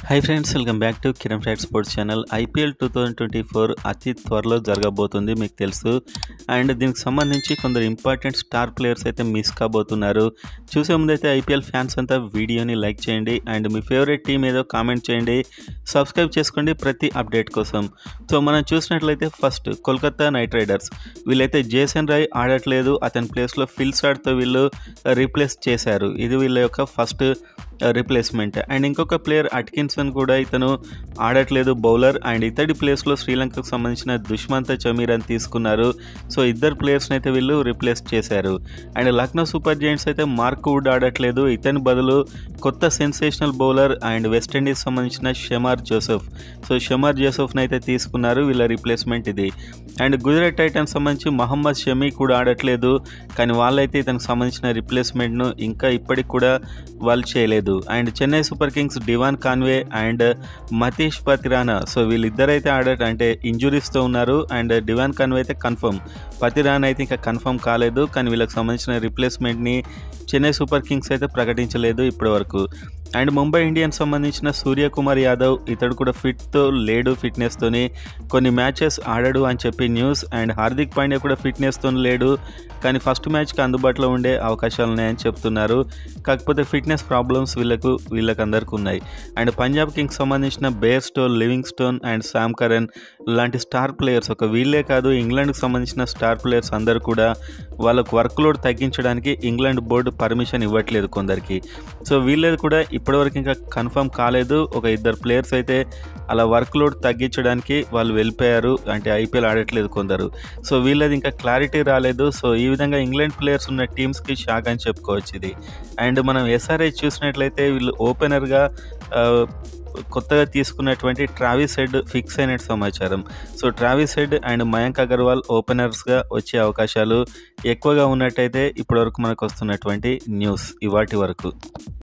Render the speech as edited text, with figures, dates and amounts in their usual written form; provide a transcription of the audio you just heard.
Hi friends, welcome back to Kiran fact sports channel. IPL 2024 అతి త్వరలో జరగబోతుంది, మీకు తెలుసు. అండ్ దీనికి సంబంధించి కొందరు ఇంపార్టెంట్ స్టార్ ప్లేయర్స్ అయితే మిస్ కాబోతున్నారు. చూసే ముందైతే ఐపీఎల్ ఫ్యాన్స్ అంతా వీడియోని లైక్ చేయండి అండ్ మీ ఫేవరెట్ టీం ఏదో కామెంట్ చేయండి, సబ్స్క్రైబ్ చేసుకోండి ప్రతి అప్డేట్ కోసం. సో మనం చూసినట్లయితే ఫస్ట్ కోల్కతా నైట్ రైడర్స్, వీళ్ళైతే జేసన్ రాయ్ ఆడట్లేదు, అతని ప్లేస్లో ఫిల్ సాడ్తో వీళ్ళు రీప్లేస్ చేశారు. ఇది వీళ్ళ యొక్క ఫస్ట్ రీప్లేస్మెంట్. అండ్ ఇంకొక ప్లేయర్ అట్కిన్సన్ కూడా ఇతను ఆడట్లేదు, బౌలర్. అండ్ ఇతడి ప్లేస్లో శ్రీలంకకు సంబంధించిన దుష్మంత చమీరని తీసుకున్నారు. సో ఇద్దరు ప్లేయర్స్ని అయితే వీళ్ళు రీప్లేస్ చేశారు. అండ్ లక్నో సూపర్ జైంట్స్ అయితే మార్క్ వుడ్ ఆడట్లేదు, ఇతని బదులు కొత్త సెన్సేషనల్ బౌలర్ అండ్ వెస్టిండీస్ సంబంధించిన షమార్ జోసెఫ్. సో షమార్ జోసెఫ్ని అయితే తీసుకున్నారు, వీళ్ళ రీప్లేస్మెంట్ ఇది. అండ్ గుజరాత్ టైటన్స్ సంబంధించి మహమ్మద్ షమీ కూడా ఆడట్లేదు, కానీ వాళ్ళైతే ఇతనికి సంబంధించిన రీప్లేస్మెంట్ను ఇంకా ఇప్పటికి కూడా వాళ్ళు చేయలేదు. And Chennai Super Kings Devon Conway and Matheesha Pathirana, so వీళ్ళిద్దరైతే అంటే ఇంజురీస్తో ఉన్నారు. అండ్ డివాన్ కాన్వే అయితే కన్ఫర్మ్, పతిరానా అయితే ఇంకా కన్ఫర్మ్ కాలేదు, కానీ వీళ్ళకి సంబంధించిన రీప్లేస్మెంట్ని చెన్నై సూపర్ కింగ్స్ అయితే ప్రకటించలేదు ఇప్పటి వరకు. అండ్ ముంబై ఇండియన్స్ సంబంధించిన సూర్యకుమార్ యాదవ్, ఇతడు కూడా ఫిట్తో లేడు, ఫిట్నెస్తోని కొన్ని మ్యాచెస్ ఆడడు అని చెప్పి న్యూస్. అండ్ హార్దిక్ పాండ్యా కూడా ఫిట్నెస్తో లేడు, కానీ ఫస్ట్ మ్యాచ్కి అందుబాటులో ఉండే అవకాశాలు ఉన్నాయని చెప్తున్నారు. కాకపోతే ఫిట్నెస్ ప్రాబ్లమ్స్ వీళ్ళకందరికీ ఉన్నాయి. అండ్ పంజాబ్ కింగ్స్ సంబంధించిన Bairstow, Livingstone and Sam Curran లాంటి స్టార్ ప్లేయర్స్, ఒక వీళ్ళే కాదు ఇంగ్లాండ్కి సంబంధించిన స్టార్ ప్లేయర్స్ అందరూ కూడా వాళ్ళకు వర్క్ లోడ్ తగ్గించడానికి ఇంగ్లాండ్ బోర్డు పర్మిషన్ ఇవ్వట్లేదు కొందరికి. సో వీళ్ళది కూడా ఇప్పటివరకు ఇంకా కన్ఫర్మ్ కాలేదు. ఒక ఇద్దరు ప్లేయర్స్ అయితే అలా వర్క్ లోడ్ తగ్గించడానికి వాళ్ళు వెళ్ళిపోయారు, అంటే ఐపీఎల్ ఆడట్లేదు కొందరు. సో వీళ్ళది ఇంకా క్లారిటీ రాలేదు. సో ఈ విధంగా ఇంగ్లాండ్ ప్లేయర్స్ ఉన్న టీమ్స్కి షాక్ అని చెప్పుకోవచ్చు ఇది. అండ్ మనం ఎస్ఆర్ఐ చూసినట్లయితే వీళ్ళు ఓపెనర్గా కొత్తగా తీసుకున్నటువంటి ట్రావిస్ హెడ్ ఫిక్స్ అయినట్టు సమాచారం. So Travis Head and Mayank Agarwal ఓపెనర్స్గా వచ్చే అవకాశాలు ఎక్కువగా ఉన్నట్టయితే ఇప్పటివరకు మనకు వస్తున్నటువంటి న్యూస్ ఇవాటి వరకు.